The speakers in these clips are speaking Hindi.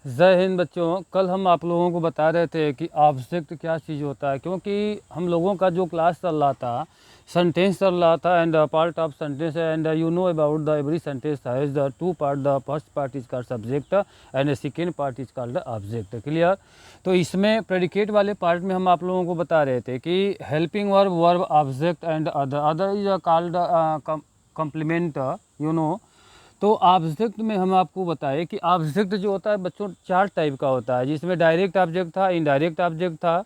जय हिंद बच्चों। कल हम आप लोगों को बता रहे थे कि ऑब्जेक्ट क्या चीज़ होता है, क्योंकि हम लोगों का जो क्लास चल रहा था, सेंटेंस चल रहा था and part of sentence and you know about the every sentence has the two part. The first part is called subject and the second part is called the object. Clear. तो इसमें प्रेडिकेट वाले पार्ट में हम आप लोगों को बता रहे थे कि helping verb, verb, object and other is called complement, you know. तो ऑब्जेक्ट में हम आपको बताएं कि ऑब्जेक्ट जो होता है बच्चों चार टाइप का होता है, जिसमें डायरेक्ट ऑब्जेक्ट था, इनडायरेक्ट ऑब्जेक्ट था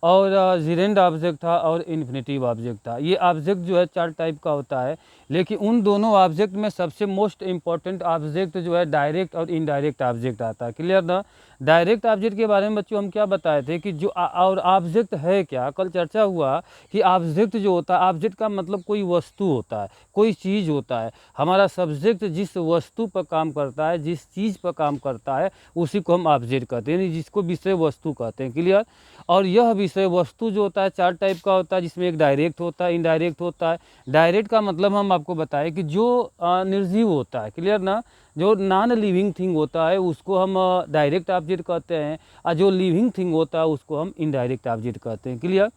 और जीरेंड ऑब्जेक्ट था और इन्फिनेटिव ऑब्जेक्ट था। ये ऑब्जेक्ट जो है चार टाइप का होता है, लेकिन उन दोनों ऑब्जेक्ट में सबसे मोस्ट इंपॉर्टेंट ऑब्जेक्ट जो है डायरेक्ट और इनडायरेक्ट ऑब्जेक्ट आता है। क्लियर ना। डायरेक्ट ऑब्जेक्ट के बारे में बच्चों हम क्या बताए थे कि जो और ऑब्जेक्ट है क्या, कल चर्चा हुआ कि ऑब्जेक्ट जो होता है, ऑब्जेक्ट का मतलब कोई वस्तु होता है, कोई चीज़ होता है। हमारा सब्जेक्ट जिस वस्तु पर काम करता है, जिस चीज़ पर काम करता है, उसी को हम ऑब्जेक्ट कहते हैं, यानी जिसको विषय वस्तु कहते हैं। क्लियर। और यह विषय वस्तु जो होता है चार टाइप का होता है, जिसमें एक डायरेक्ट होता है, इनडायरेक्ट होता है। डायरेक्ट का मतलब हम आपको बताएं कि जो निर्जीव होता है। क्लियर ना। जो नॉन लिविंग थिंग होता है उसको हम डायरेक्ट ऑब्जेक्ट कहते हैं, और जो लिविंग थिंग होता है उसको हम इनडायरेक्ट ऑब्जेक्ट कहते हैं। क्लियर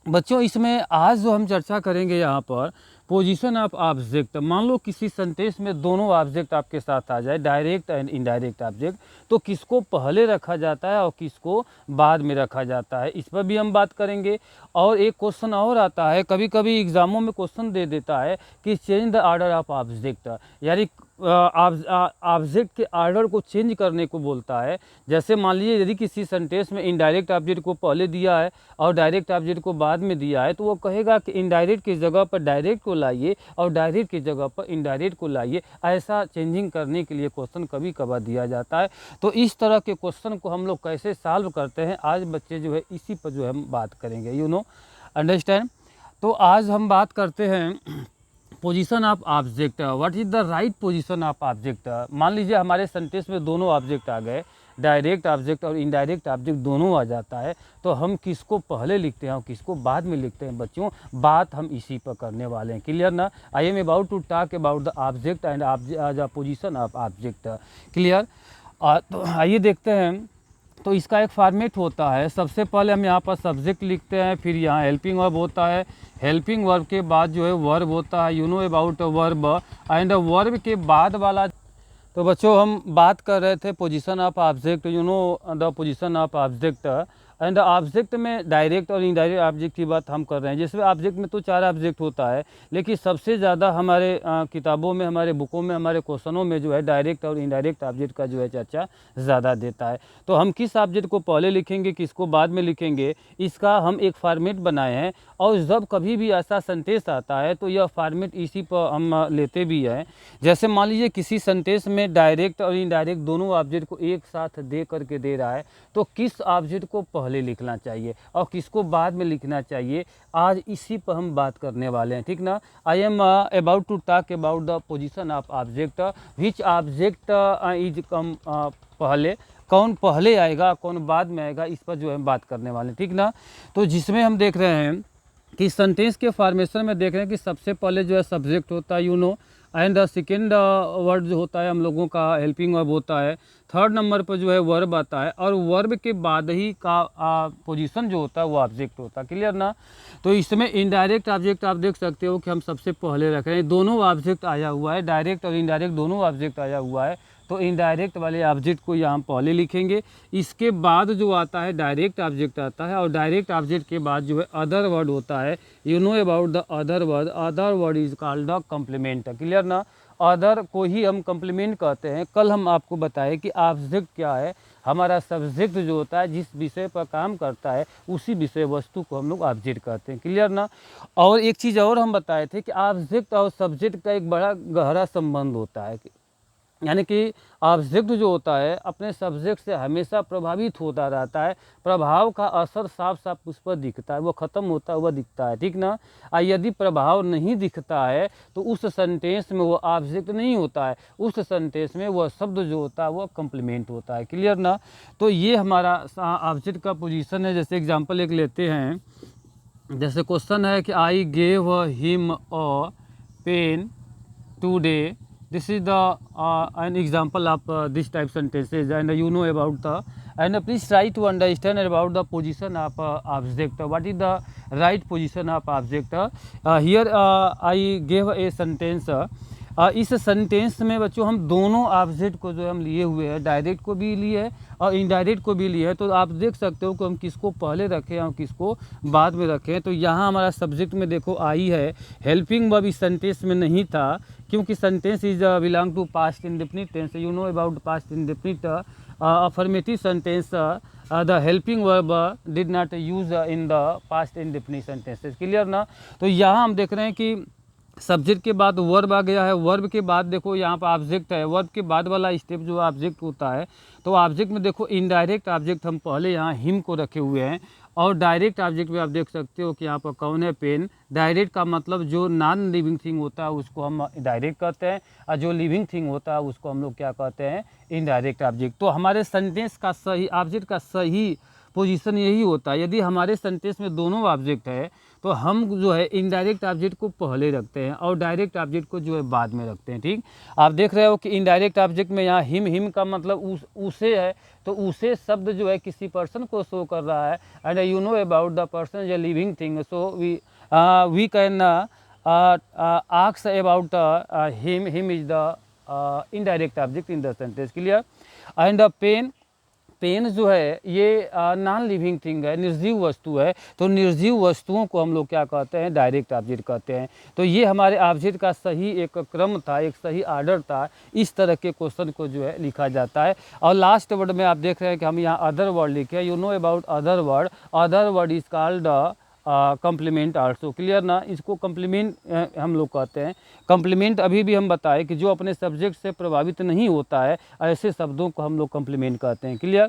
बच्चों। इसमें आज जो हम चर्चा करेंगे यहाँ पर पोजीशन ऑफ ऑब्जेक्ट। मान लो किसी सेंटेंस में दोनों ऑब्जेक्ट आपके साथ आ जाए, डायरेक्ट एंड इनडायरेक्ट ऑब्जेक्ट, तो किसको पहले रखा जाता है और किसको बाद में रखा जाता है, इस पर भी हम बात करेंगे। और एक क्वेश्चन और आता है, कभी कभी एग्जामों में क्वेश्चन दे देता है कि change the order of object, यानी ऑब्जेक्ट के ऑर्डर को चेंज करने को बोलता है। जैसे मान लीजिए यदि किसी सेंटेंस में इनडायरेक्ट ऑब्जेक्ट को पहले दिया है और डायरेक्ट ऑब्जेक्ट को बाद में दिया है, तो वो कहेगा कि इनडायरेक्ट की जगह पर डायरेक्ट को लाइए और डायरेक्ट की जगह पर इनडायरेक्ट को लाइए। ऐसा चेंजिंग करने के लिए क्वेश्चन कभी कभार दिया जाता है। तो इस तरह के क्वेश्चन को हम लोग कैसे सॉल्व करते हैं, आज बच्चे जो है इसी पर जो है हम बात करेंगे। You know, understand. तो आज हम बात करते हैं position of object. What is the right position of object. मान लीजिए हमारे सेंटेंस में दोनों ऑब्जेक्ट आ गए, डायरेक्ट ऑब्जेक्ट और इनडायरेक्ट ऑब्जेक्ट दोनों आ जाता है, तो हम किसको पहले लिखते हैं और किसको बाद में लिखते हैं बच्चों, बात हम इसी पर करने वाले हैं। क्लियर ना। I am about to talk about the object and the position of object. Clear. तो आइए देखते हैं। तो इसका एक फॉर्मेट होता है, सबसे पहले हम यहाँ पर सब्जेक्ट लिखते हैं, फिर यहाँ हेल्पिंग वर्ब होता है, हेल्पिंग वर्ब के बाद जो है वर्ब होता है, you know about verb, and verb के बाद वाला। तो बच्चों हम बात कर रहे थे position of object, you know the position of object and object में डायरेक्ट और इनडायरेक्ट ऑब्जेक्ट की बात हम कर रहे हैं। जैसे ऑब्जेक्ट में तो चार ऑब्जेक्ट होता है, लेकिन सबसे ज़्यादा हमारे किताबों में, हमारे बुकों में, हमारे क्वेश्चनों में जो है डायरेक्ट और इनडायरेक्ट ऑब्जेक्ट का जो है चर्चा ज़्यादा देता है। तो हम किस ऑब्जेक्ट को पहले लिखेंगे, किसको बाद में लिखेंगे, इसका हम एक फॉर्मेट बनाए हैं। और जब कभी भी ऐसा सेंटेंस आता है तो यह फॉर्मेट इसी पर हम लेते भी हैं। जैसे मान लीजिए किसी सेंटेंस में डायरेक्ट और इनडायरेक्ट दोनों ऑब्जेक्ट को एक साथ दे करके दे रहा है, तो किस ऑब्जेक्ट को पहले लिखना चाहिए और किसको बाद में लिखना चाहिए, आज इसी पर हम बात करने वाले हैं। ठीक ना। I am about to talk about the position of object, which object is come पहले, कौन पहले आएगा कौन बाद में आएगा, इस पर जो है हम बात करने वाले हैं। ठीक ना। तो जिसमें हम देख रहे हैं कि सेंटेंस के फॉर्मेशन में देख रहे हैं कि सबसे पहले जो है सब्जेक्ट होता है, you know, and second word जो होता है हम लोगों का हेल्पिंग वर्ब होता है, थर्ड नंबर पर जो है वर्ब आता है, और वर्ब के बाद ही का पोजीशन जो होता है वो ऑब्जेक्ट होता है। क्लियर ना। तो इसमें इनडायरेक्ट ऑब्जेक्ट आप देख सकते हो कि हम सबसे पहले रख रहे हैं, दोनों ऑब्जेक्ट आया हुआ है, डायरेक्ट और इनडायरेक्ट दोनों ऑब्जेक्ट आया हुआ है, तो इनडायरेक्ट वाले ऑब्जेक्ट को यहाँ पहले लिखेंगे। इसके बाद जो आता है डायरेक्ट ऑब्जेक्ट आता है, और डायरेक्ट ऑब्जेक्ट के बाद जो है अदर वर्ड होता है, you know about the other word, other word is called the complement. Clear ना। अदर को ही हम कम्प्लीमेंट कहते हैं। कल हम आपको बताए कि ऑब्जेक्ट क्या है, हमारा सब्जेक्ट जो होता है जिस विषय पर काम करता है उसी विषय वस्तु को हम लोग ऑब्जेक्ट कहते हैं। क्लियर ना। और एक चीज़ और हम बताए थे कि ऑब्जेक्ट और सब्जेक्ट का एक बड़ा गहरा संबंध होता है, यानी कि ऑब्जेक्ट जो होता है अपने सब्जेक्ट से हमेशा प्रभावित होता रहता है, प्रभाव का असर साफ साफ उस पर दिखता है, वो ख़त्म होता हुआ दिखता है। ठीक ना। यदि प्रभाव नहीं दिखता है तो उस सेंटेंस में वो ऑब्जेक्ट नहीं होता है, उस सेंटेंस में वह शब्द जो होता है वो कम्प्लीमेंट होता है। क्लियर ना। तो ये हमारा ऑब्जेक्ट का पोजीशन है। जैसे एग्जांपल एक लेते हैं, जैसे क्वेश्चन है कि I gave him a pen today, this is the an example of this type sentences, and you know about the, and please try to understand about the position of object. What is the right position of object? Here I gave a sentence. इस सेंटेंस में बच्चों हम दोनों ऑब्जेक्ट को जो हम लिए हुए हैं, डायरेक्ट को भी लिए है और इनडायरेक्ट को भी लिए है। तो आप देख सकते हो कि हम किसको पहले रखें और किसको बाद में रखें। तो यहाँ हमारा सब्जेक्ट में देखो आई है, हेल्पिंग वर्ब इस सेंटेंस में नहीं था क्योंकि sentence is belong to past indefinite tense. You know about past indefinite affirmative sentence, the helping verb did not use in the past indefinite sentences. Clear ना? तो यहाँ हम देख रहे हैं कि सब्जेक्ट के बाद वर्ब आ गया है, वर्ब के बाद देखो यहाँ पर ऑब्जेक्ट है, वर्ब के बाद वाला स्टेप जो ऑब्जेक्ट होता है। तो ऑब्जेक्ट में देखो इनडायरेक्ट ऑब्जेक्ट हम पहले यहाँ हिम को रखे हुए हैं, और डायरेक्ट ऑब्जेक्ट में आप देख सकते हो कि यहाँ पर कौन है, पेन। डायरेक्ट का मतलब जो नॉन लिविंग थिंग होता है उसको हम डायरेक्ट कहते हैं, और जो लिविंग थिंग होता है उसको हम लोग क्या कहते हैं, इनडायरेक्ट ऑब्जेक्ट। तो हमारे सेंटेंस का सही ऑब्जेक्ट का सही पोजीशन यही होता है। यदि हमारे सेंटेंस में दोनों ऑब्जेक्ट है तो हम जो है इनडायरेक्ट ऑब्जेक्ट को पहले रखते हैं और डायरेक्ट ऑब्जेक्ट को जो है बाद में रखते हैं। ठीक, आप देख रहे हो कि इनडायरेक्ट ऑब्जेक्ट में यहाँ हिम का मतलब उसे है, तो उसे शब्द जो है किसी पर्सन को शो कर रहा है, and you know about the person a living thing, so we can ask about him is the indirect object in the sentence. Clear? And pen जो है ये नॉन लिविंग थिंग है, निर्जीव वस्तु है। तो निर्जीव वस्तुओं को हम लोग क्या कहते हैं, डायरेक्ट ऑब्जेक्ट कहते हैं। तो ये हमारे ऑब्जेक्ट का सही एक क्रम था, एक सही ऑर्डर था। इस तरह के क्वेश्चन को जो है लिखा जाता है। और लास्ट वर्ड में आप देख रहे हैं कि हम यहाँ अदर वर्ड लिखे हैं। You know about other word is called complement also. Clear ना? इसको कम्प्लीमेंट हम लोग कहते हैं। कम्प्लीमेंट अभी भी हम बताए कि जो अपने सब्जेक्ट से प्रभावित नहीं होता है, ऐसे शब्दों को हम लोग कम्प्लीमेंट कहते हैं। क्लियर?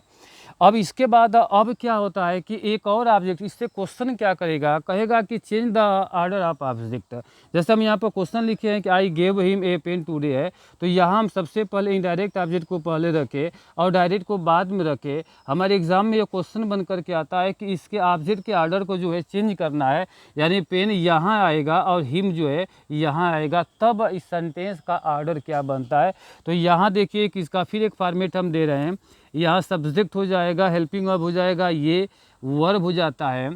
अब इसके बाद अब क्या होता है कि एक और ऑब्जेक्ट, इससे क्वेश्चन क्या करेगा, कहेगा कि change the order of object. जैसे हम यहाँ पर क्वेश्चन लिखे हैं कि I gave him a pen today है, तो यहाँ हम सबसे पहले इनडायरेक्ट ऑब्जेक्ट को पहले रखें और डायरेक्ट को बाद में रखें। हमारे एग्जाम में ये क्वेश्चन बन करके आता है कि इसके ऑब्जेक्ट के ऑर्डर को जो है चेंज करना है, यानी पेन यहाँ आएगा और हिम जो है यहाँ आएगा, तब इस सेंटेंस का ऑर्डर क्या बनता है। तो यहाँ देखिए कि इसका फिर एक फॉर्मेट हम दे रहे हैं। यहाँ सब्जेक्ट हो जाएगा, हेल्पिंग वर्ब हो जाएगा, ये वर्ब हो जाता है।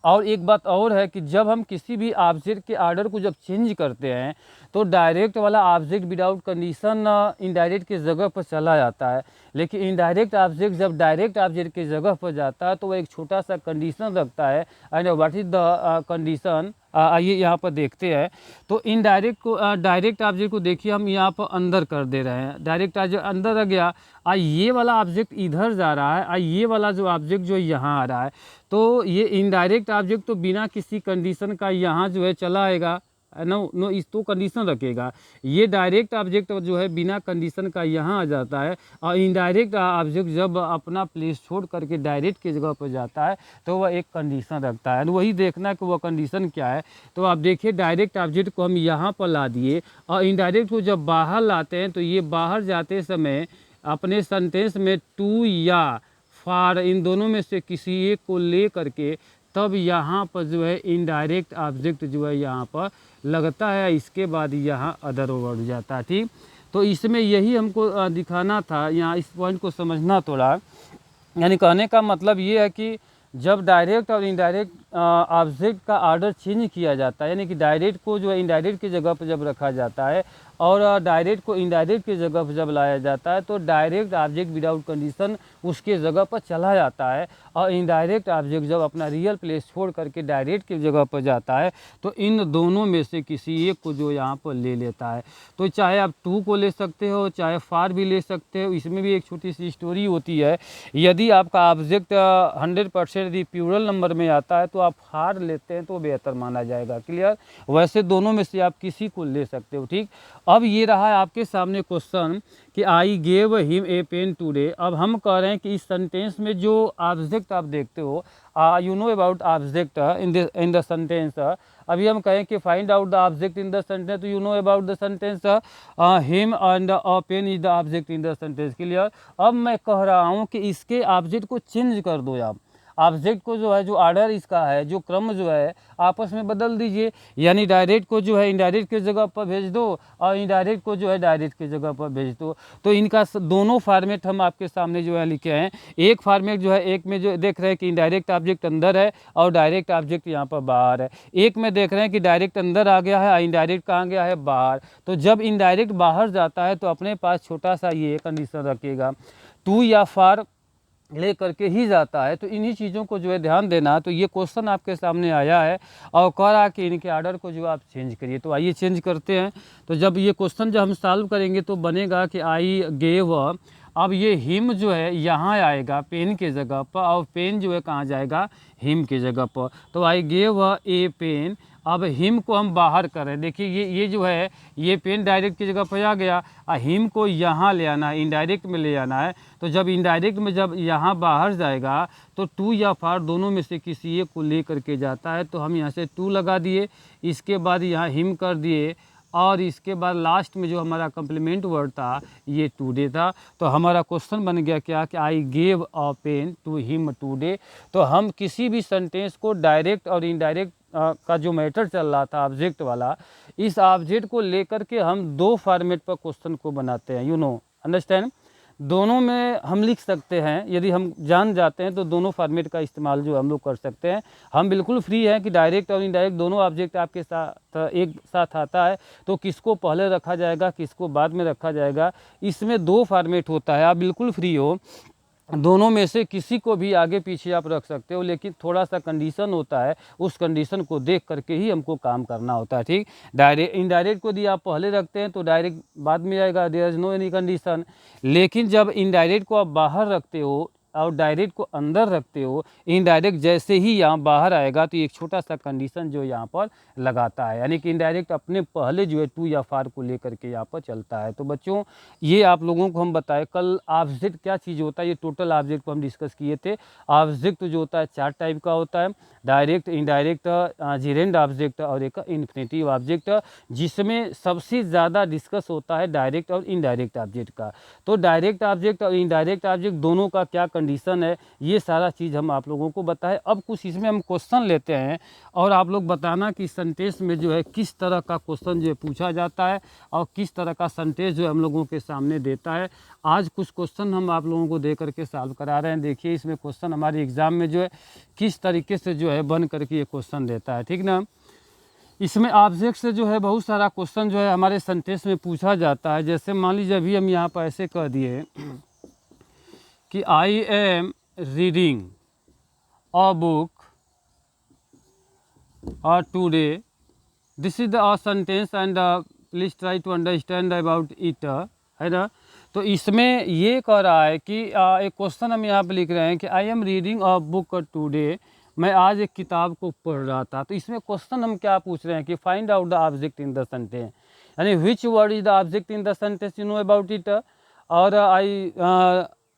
और एक बात और है कि जब हम किसी भी ऑब्जेक्ट के ऑर्डर को जब चेंज करते हैं तो डायरेक्ट वाला ऑब्जेक्ट विदाउट कंडीशन इनडायरेक्ट की जगह पर चला जाता है, लेकिन इनडायरेक्ट ऑब्जेक्ट जब डायरेक्ट ऑब्जेक्ट की जगह पर जाता है तो वह एक छोटा सा कंडीशन रखता है। And what is the condition, आइए यहाँ पर देखते हैं। तो इनडायरेक्ट को डायरेक्ट ऑब्जेक्ट को देखिए हम यहाँ पर अंदर कर दे रहे हैं, डायरेक्ट ऑब्जेक्ट अंदर आ गया, ये वाला ऑब्जेक्ट इधर जा रहा है, ये वाला जो ऑब्जेक्ट जो यहाँ आ रहा है। तो ये इनडायरेक्ट ऑब्जेक्ट तो बिना किसी कंडीशन का यहाँ जो है चला आएगा, नो इस तो कंडीशन रखेगा। ये डायरेक्ट ऑब्जेक्ट जो है बिना कंडीशन का यहाँ आ जाता है, और इनडायरेक्ट ऑब्जेक्ट जब अपना प्लेस छोड़ करके डायरेक्ट की जगह पर जाता है तो वह एक कंडीशन रखता है। वही देखना कि वह कंडीशन क्या है। तो आप देखिए डायरेक्ट ऑब्जेक्ट को हम यहाँ पर ला दिए, और इनडायरेक्ट को जब बाहर लाते हैं तो ये बाहर जाते समय अपने सेंटेंस में टू या फॉर इन दोनों में से किसी एक को ले करके तब यहाँ पर जो है इनडायरेक्ट ऑब्जेक्ट जो है यहाँ पर लगता है। इसके बाद यहाँ अदर वर्ड हो जाता है। ठीक, तो इसमें यही हमको दिखाना था, यहाँ इस पॉइंट को समझना थोड़ा। यानी कहने का मतलब ये है कि जब डायरेक्ट और इनडायरेक्ट ऑब्जेक्ट का ऑर्डर चेंज किया जाता है, यानी कि डायरेक्ट को जो है इनडायरेक्ट की जगह पर जब रखा जाता है और डायरेक्ट को इनडायरेक्ट की जगह पर जब लाया जाता है तो डायरेक्ट ऑब्जेक्ट विदाउट कंडीशन उसके जगह पर चला जाता है, और इनडायरेक्ट ऑब्जेक्ट जब अपना रियल प्लेस छोड़ करके डायरेक्ट की जगह पर जाता है तो इन दोनों में से किसी एक को जो यहाँ पर ले लेता है। तो चाहे आप टू को ले सकते हो, चाहे फार भी ले सकते हो। इसमें भी एक छोटी सी स्टोरी होती है, यदि आपका ऑब्जेक्ट 100% यदि प्लूरल नंबर में आता है तो आप फार लेते हैं तो बेहतर माना जाएगा। क्लियर? वैसे दोनों में से आप किसी को ले सकते हो। ठीक, अब ये रहा है आपके सामने क्वेश्चन कि I gave him a pen today. अब हम कह रहे हैं कि इस सेंटेंस में जो ऑब्जेक्ट आप देखते हो, you know about object in the sentence. अभी हम कहें कि find out the object in the sentence, तो you know about the sentence him and a pen is the object in the sentence. Clear? अब मैं कह रहा हूँ कि इसके ऑब्जेक्ट को चेंज कर दो आप। ऑब्जेक्ट को जो है, जो ऑर्डर इसका है, जो क्रम जो है आपस में बदल दीजिए। यानी डायरेक्ट को जो है इनडायरेक्ट की जगह पर भेज दो और इनडायरेक्ट को जो है डायरेक्ट की जगह पर भेज दो। तो इनका दोनों फार्मेट हम आपके सामने जो है लिखे हैं। एक फार्मेट जो है, एक में जो देख रहे हैं कि इनडायरेक्ट ऑब्जेक्ट अंदर है और डायरेक्ट ऑब्जेक्ट यहाँ पर बाहर है। एक में देख रहे हैं कि डायरेक्ट अंदर आ गया है और इनडायरेक्ट कहाँ गया है, बाहर। तो जब इनडायरेक्ट बाहर जाता है तो अपने पास छोटा सा ये कंडीशन रखिएगा, टू या फार ले करके ही जाता है। तो इन्हीं चीज़ों को जो है ध्यान देना। तो ये क्वेश्चन आपके सामने आया है और कह रहा कि इनके आर्डर को जो आप चेंज करिए। तो आइए चेंज करते हैं। तो जब ये क्वेश्चन जब हम सॉल्व करेंगे तो बनेगा कि आई गेव, अब ये हिम जो है यहाँ आएगा पेन के जगह पर और पेन जो है कहाँ जाएगा, हिम की जगह पर। तो आई गेव ए पेन, अब हिम को हम बाहर करें। देखिए ये जो है ये पेन डायरेक्ट की जगह पर आ गया और हिम को यहाँ ले आना है, इनडायरेक्ट में ले आना है। तो जब इनडायरेक्ट में जब यहाँ बाहर जाएगा तो टू या फार दोनों में से किसी एक को ले करके जाता है। तो हम यहाँ से टू लगा दिए, इसके बाद यहाँ हिम कर दिए और इसके बाद लास्ट में जो हमारा कम्प्लीमेंट वर्ड था ये टुडे था। तो हमारा क्वेश्चन बन गया क्या कि I gave a pen to him today. तो हम किसी भी सेंटेंस को डायरेक्ट और इनडायरेक्ट का जो मैटर चल रहा था ऑब्जेक्ट वाला, इस ऑब्जेक्ट को लेकर के हम दो फॉर्मेट पर क्वेश्चन को बनाते हैं। यू नो अंडरस्टैंड, दोनों में हम लिख सकते हैं। यदि हम जान जाते हैं तो दोनों फॉर्मेट का इस्तेमाल जो हम लोग कर सकते हैं। हम बिल्कुल फ्री है कि डायरेक्ट और इनडायरेक्ट दोनों ऑब्जेक्ट आपके साथ एक साथ आता है तो किसको पहले रखा जाएगा, किसको बाद में रखा जाएगा, इसमें दो फॉर्मेट होता है। आप बिल्कुल फ्री हो, दोनों में से किसी को भी आगे पीछे आप रख सकते हो, लेकिन थोड़ा सा कंडीशन होता है, उस कंडीशन को देख करके ही हमको काम करना होता है। ठीक, डायरेक्ट इनडायरेक्ट को यदि आप पहले रखते हैं तो डायरेक्ट बाद में आएगा, there is no any condition. लेकिन जब इनडायरेक्ट को आप बाहर रखते हो और डायरेक्ट को अंदर रखते हो, इनडायरेक्ट जैसे ही यहाँ बाहर आएगा तो एक छोटा सा कंडीशन जो यहाँ पर लगाता है। यानी कि इनडायरेक्ट अपने पहले जो है टू या फार को लेकर के यहाँ पर चलता है। तो बच्चों ये आप लोगों को हम बताएं कल ऑब्जेक्ट क्या चीज़ होता है। ये टोटल ऑब्जेक्ट को हम डिस्कस किए थे। ऑब्जेक्ट जो होता है चार टाइप का होता है, डायरेक्ट, इनडायरेक्ट, जेरेंड ऑब्जेक्ट और एक इन्फिनेटिव ऑब्जेक्ट, जिसमें सबसे ज़्यादा डिस्कस होता है डायरेक्ट और इनडायरेक्ट ऑब्जेक्ट का। तो डायरेक्ट ऑब्जेक्ट और इनडायरेक्ट ऑब्जेक्ट दोनों का क्या कंडीशन है, ये सारा चीज़ हम आप लोगों को बताएं। अब कुछ इसमें हम क्वेश्चन लेते हैं और आप लोग बताना कि सेंटेंस में जो है किस तरह का क्वेश्चन जो है पूछा जाता है और किस तरह का सेंटेंस जो है हम लोगों के सामने देता है। आज कुछ क्वेश्चन हम आप लोगों को दे करके सॉल्व करा रहे हैं। देखिए इसमें क्वेश्चन हमारे एग्जाम में जो है किस तरीके से जो है बन करके ये क्वेश्चन देता है। ठीक ना, इसमें ऑब्जेक्ट से जो है बहुत सारा क्वेश्चन जो है हमारे सेंटेंस में पूछा जाता है। जैसे मान लीजिए अभी हम यहाँ पर ऐसे कह दिए कि I am reading a book today, this is the sentence and please try to understand about it, है ना। तो इसमें ये कह रहा है कि एक क्वेश्चन हम यहाँ पे लिख रहे हैं कि I am reading a book today, मैं आज एक किताब को पढ़ रहा था। तो इसमें क्वेश्चन हम क्या पूछ रहे हैं कि find out the object in the sentence, यानी which word is the object in the sentence, you know about it. और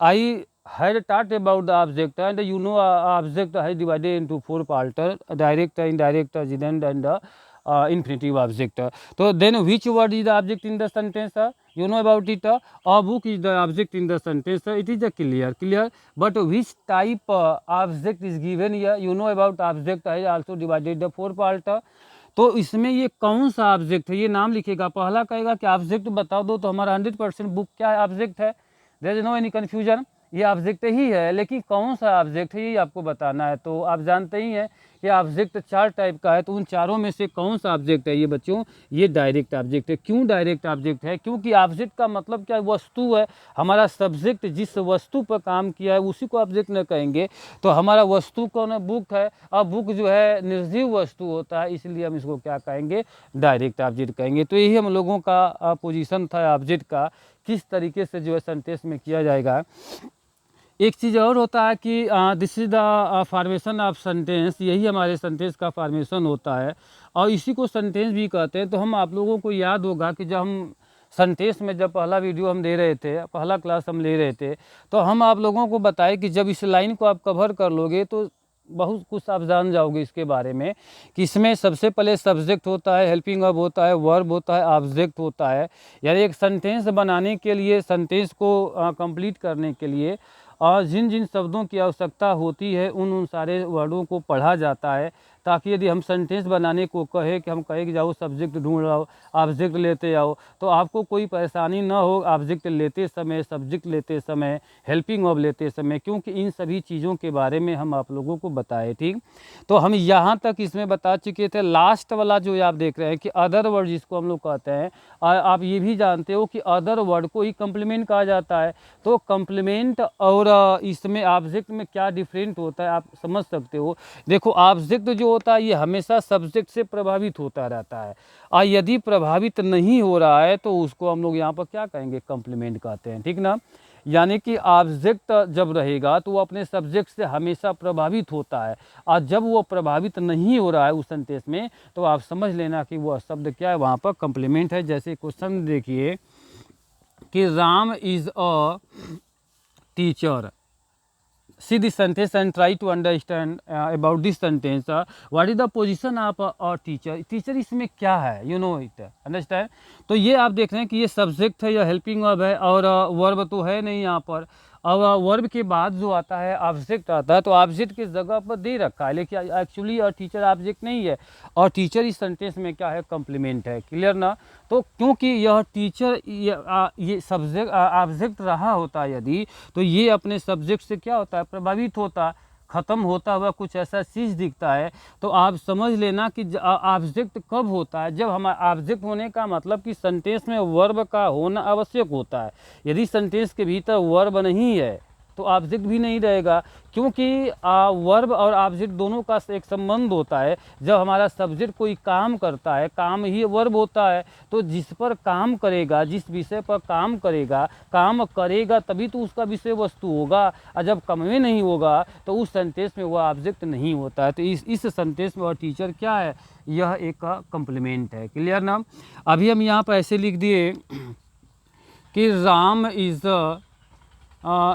I had taught about the object and you know object is divided into four parts, direct, indirect, gerund and infinitive object. So then which word is the object in the sentence, you know about it. A book is the object in the sentence, it is a clear, but which type object is given here, you know about object is also divided the four part. तो इसमें ये कौन सा ऑब्जेक्ट है, ये नाम लिखेगा। पहला कहेगा कि ऑब्जेक्ट बता दो, तो हमारा 100% बुक क्या है, ऑब्जेक्ट है, there is no any confusion, ये ऑब्जेक्ट ही है। लेकिन कौन सा ऑब्जेक्ट है ये आपको बताना है। तो आप जानते ही हैं कि ऑब्जेक्ट चार टाइप का है, तो उन चारों में से कौन सा ऑब्जेक्ट है ये बच्चों, ये डायरेक्ट ऑब्जेक्ट है। क्यों डायरेक्ट ऑब्जेक्ट है, क्योंकि ऑब्जेक्ट का मतलब क्या है, वस्तु है। हमारा सब्जेक्ट जिस वस्तु पर काम किया है उसी को ऑब्जेक्ट न कहेंगे। तो हमारा वस्तु कौन है, बुक है। अब बुक जो है निर्जीव वस्तु होता है, इसलिए हम इसको क्या कहेंगे, डायरेक्ट ऑब्जेक्ट कहेंगे। तो यही हम लोगों का पोजीशन था ऑब्जेक्ट का, किस तरीके से जो है सेंटेंस में किया जाएगा। एक चीज़ और होता है कि this is the formation of sentence, यही हमारे सेंटेंस का फॉर्मेशन होता है और इसी को सेंटेंस भी कहते हैं। तो हम आप लोगों को याद होगा कि जब हम सेंटेंस में जब पहला वीडियो हम दे रहे थे, पहला क्लास हम ले रहे थे, तो हम आप लोगों को बताए कि जब इस लाइन को आप कवर कर लोगे तो बहुत कुछ आप जान जाओगे इसके बारे में कि इसमें सबसे पहले सब्जेक्ट होता है, हेल्पिंग वर्ब होता है, वर्ब होता है, ऑब्जेक्ट होता है। यानी एक सेंटेंस बनाने के लिए, सेंटेंस को कंप्लीट करने के लिए जिन जिन शब्दों की आवश्यकता होती है उन सारे वर्डों को पढ़ा जाता है, ताकि यदि हम सेंटेंस बनाने को कहे कि हम कहे कि जाओ सब्जेक्ट ढूंढ आओ, ऑब्जेक्ट लेते आओ, तो आपको कोई परेशानी ना हो ऑब्जेक्ट लेते समय, सब्जेक्ट लेते समय, हेल्पिंग वर्ब लेते समय, क्योंकि इन सभी चीज़ों के बारे में हम आप लोगों को बताए। ठीक, तो हम यहाँ तक इसमें बता चुके थे। लास्ट वाला जो आप देख रहे हैं कि अदर वर्ड जिसको हम लोग कहते हैं, आप ये भी जानते हो कि अदर वर्ड को ही कम्प्लीमेंट कहा जाता है। तो कम्प्लीमेंट और इसमें ऑब्जेक्ट में क्या डिफरेंट होता है आप समझ सकते हो। देखो, ऑब्जेक्ट जो होता है ये हमेशा सब्जेक्ट से प्रभावित होता रहता है, और यदि प्रभावित नहीं हो रहा है तो उसको हम लोग यहाँ पर क्या कहेंगे, कम्प्लीमेंट कहते हैं। ठीक ना, यानी कि ऑब्जेक्ट जब रहेगा तो वो अपने सब्जेक्ट से हमेशा प्रभावित होता है, और जब वो प्रभावित नहीं हो रहा है उस सेंटेंस में, तो आप समझ लेना कि वो शब्द क्या है, वहाँ पर कम्प्लीमेंट है। जैसे क्वेश्चन देखिए कि Ram is a teacher. See the sentence and try to understand about this sentence. What is the position of a teacher? Teacher इसमें क्या है, you know it, understand? तो ये आप देख रहे हैं कि ये सब्जेक्ट है या हेल्पिंग वर्ब है, और वर्ब तो है नहीं यहाँ पर। अब वर्ब के बाद जो आता है ऑब्जेक्ट आता है, तो ऑब्जेक्ट की जगह पर दे रखा है, लेकिन एक्चुअली टीचर ऑब्जेक्ट नहीं है, और टीचर इस सेंटेंस में क्या है, कम्प्लीमेंट है। क्लियर ना? तो क्योंकि यह टीचर ये सब्जेक्ट ऑब्जेक्ट रहा होता है यदि, तो ये अपने सब्जेक्ट से क्या होता है, प्रभावित होता, ख़त्म होता हुआ कुछ ऐसा चीज़ दिखता है। तो आप समझ लेना कि ऑब्जेक्ट कब होता है, जब हमारा ऑब्जेक्ट होने का मतलब कि सेंटेंस में वर्ब का होना आवश्यक होता है। यदि सेंटेंस के भीतर वर्ब नहीं है तो ऑब्जेक्ट भी नहीं रहेगा, क्योंकि वर्ब और ऑब्जेक्ट दोनों का एक संबंध होता है। जब हमारा सब्जेक्ट कोई काम करता है, काम ही वर्ब होता है, तो जिस पर काम करेगा, जिस विषय पर काम करेगा तभी तो उसका विषय वस्तु होगा, और जब काम में नहीं होगा तो उस सेंटेंस में वह ऑब्जेक्ट नहीं होता है। तो इस सेंटेंस में वह टीचर क्या है, यह एक कम्प्लीमेंट है। क्लियर ना? अभी हम यहाँ पर ऐसे लिख दिए कि Ram is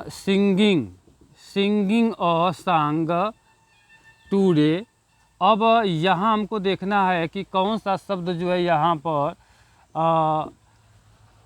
singing a song today. अब यहाँ हमको देखना है कि कौन सा शब्द जो है यहाँ पर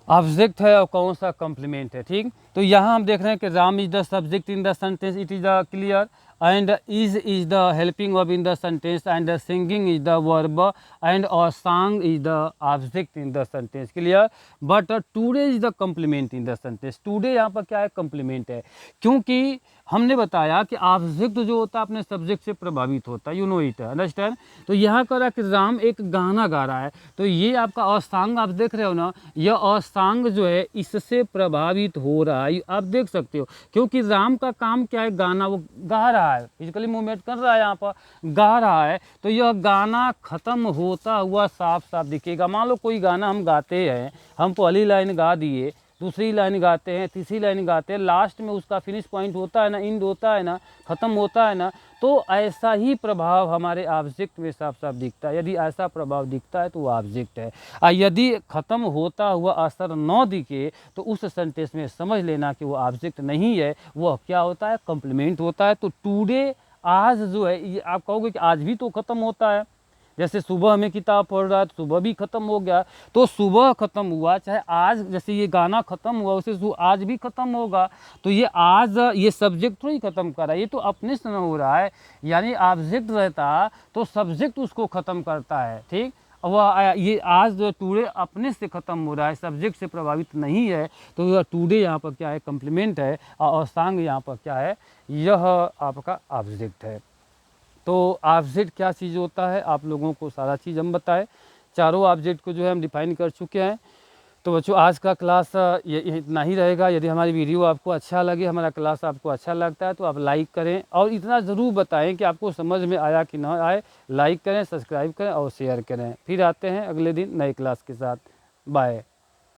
ऑब्जेक्ट है और कौन सा कम्प्लीमेंट है। ठीक, तो यहाँ हम देख रहे हैं कि Ram is the subject in the sentence, it is the clear, and is the helping verb in the sentence, and singing is the verb, and और song is the object in the sentence. Clear, but today is the complement in the sentence. Today यहाँ पर क्या है, कम्प्लीमेंट है, क्योंकि हमने बताया कि ऑब्जेक्ट जो होता है अपने सब्जेक्ट से प्रभावित होता है, यू नो इट, अंडरस्टैंड। तो यहाँ कह रहा है कि राम एक गाना गा रहा है, तो ये आपका असंग आप देख रहे हो ना, यह असंग जो है इससे प्रभावित हो रहा है, आप देख सकते हो, क्योंकि राम का काम क्या है, गाना, वो गा रहा है, फिजिकली मूवमेंट कर रहा है, यहाँ पर गा रहा है, तो यह गाना खत्म होता हुआ साफ साफ दिखेगा। मान लो कोई गाना हम गाते हैं, हम पहली लाइन गा दिए, दूसरी लाइन गाते हैं, तीसरी लाइन गाते हैं, लास्ट में उसका फिनिश पॉइंट होता है ना, एंड होता है ना, ख़त्म होता है ना, तो ऐसा ही प्रभाव हमारे ऑब्जेक्ट में साफ साफ दिखता है। यदि ऐसा प्रभाव दिखता है तो वो ऑब्जेक्ट है, और यदि ख़त्म होता हुआ असर न दिखे तो उस सेंटेंस में समझ लेना कि वो ऑब्जेक्ट नहीं है, वह क्या होता है, कम्प्लीमेंट होता है। तो टुडे, आज जो है, ये आप कहोगे कि आज भी तो ख़त्म होता है, जैसे सुबह हमें किताब पढ़ रहा है तो सुबह भी ख़त्म हो गया, तो सुबह ख़त्म हुआ, चाहे आज जैसे ये गाना ख़त्म हुआ उसे आज भी ख़त्म होगा। तो ये आज, ये सब्जेक्ट थोड़ी ख़त्म कर रहा है, ये तो अपने से हो रहा है, यानी ऑब्जेक्ट रहता तो सब्जेक्ट उसको ख़त्म करता है। ठीक, वह ये आज जो टुडे अपने से ख़त्म हो रहा है, सब्जेक्ट से प्रभावित नहीं है, तो टुडे यहाँ पर क्या है, कम्प्लीमेंट है, और सॉन्ग यहाँ पर क्या है, यह आपका ऑब्जेक्ट है। तो ऑब्जेक्ट क्या चीज़ होता है, आप लोगों को सारा चीज़ हम बताए, चारों ऑब्जेक्ट को जो है हम डिफाइन कर चुके हैं। तो बच्चों, आज का क्लास ये इतना ही रहेगा। यदि हमारी वीडियो आपको अच्छा लगे, हमारा क्लास आपको अच्छा लगता है, तो आप लाइक करें, और इतना ज़रूर बताएं कि आपको समझ में आया कि ना आए। लाइक करें, सब्सक्राइब करें और शेयर करें। फिर आते हैं अगले दिन नए क्लास के साथ। बाय।